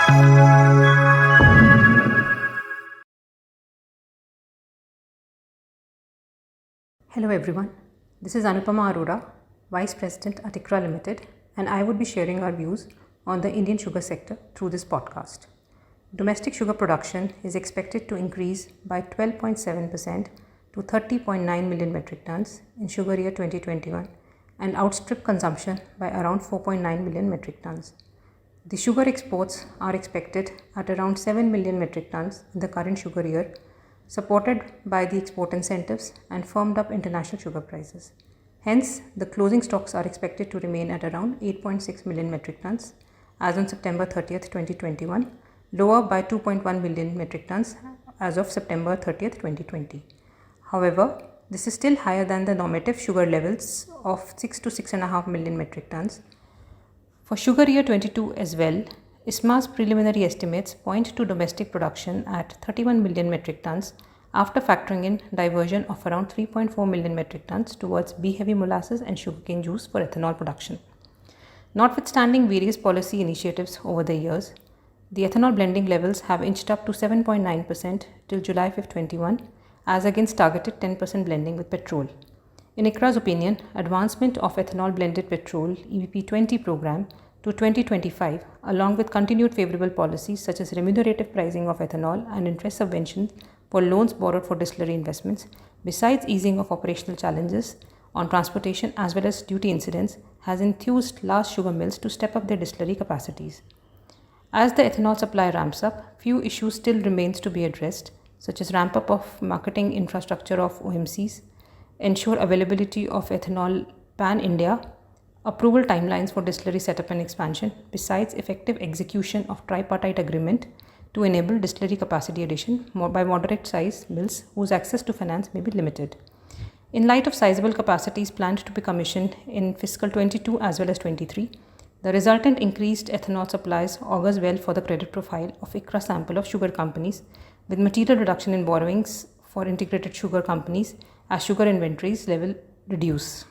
Hello everyone, this is Anupama Arora, Vice President at ICRA Limited, and I would be sharing our views on the Indian sugar sector through this podcast. Domestic sugar production is expected to increase by 12.7% to 30.9 million metric tons in sugar year 2021 and outstrip consumption by around 4.9 million metric tons. The sugar exports are expected at around 7 million metric tons in the current sugar year, supported by the export incentives and firmed up international sugar prices. Hence, the closing stocks are expected to remain at around 8.6 million metric tons as on September 30th, 2021, lower by 2.1 million metric tons as of September 30th, 2020. However, this is still higher than the normative sugar levels of 6 to 6.5 million metric tons. For sugar year 22 as well, ISMA's preliminary estimates point to domestic production at 31 million metric tons after factoring in diversion of around 3.4 million metric tons towards B-heavy molasses and sugarcane juice for ethanol production. Notwithstanding various policy initiatives over the years, the ethanol blending levels have inched up to 7.9% till July 5, 21, as against targeted 10% blending with petrol. In ICRA's opinion, advancement of ethanol blended petrol EBP 20 program to 2025, along with continued favorable policies such as remunerative pricing of ethanol and interest subventions for loans borrowed for distillery investments, besides easing of operational challenges on transportation as well as duty incidents, has enthused large sugar mills to step up their distillery capacities. As the ethanol supply ramps up, few issues still remains to be addressed, such as ramp up of marketing infrastructure of OMCs, ensure availability of ethanol pan-India, approval timelines for distillery setup and expansion, besides effective execution of tripartite agreement to enable distillery capacity addition by moderate size mills whose access to finance may be limited. In light of sizable capacities planned to be commissioned in fiscal 22 as well as 23, the resultant increased ethanol supplies augurs well for the credit profile of ICRA sample of sugar companies, with material reduction in borrowings for integrated sugar companies as sugar inventories level reduce.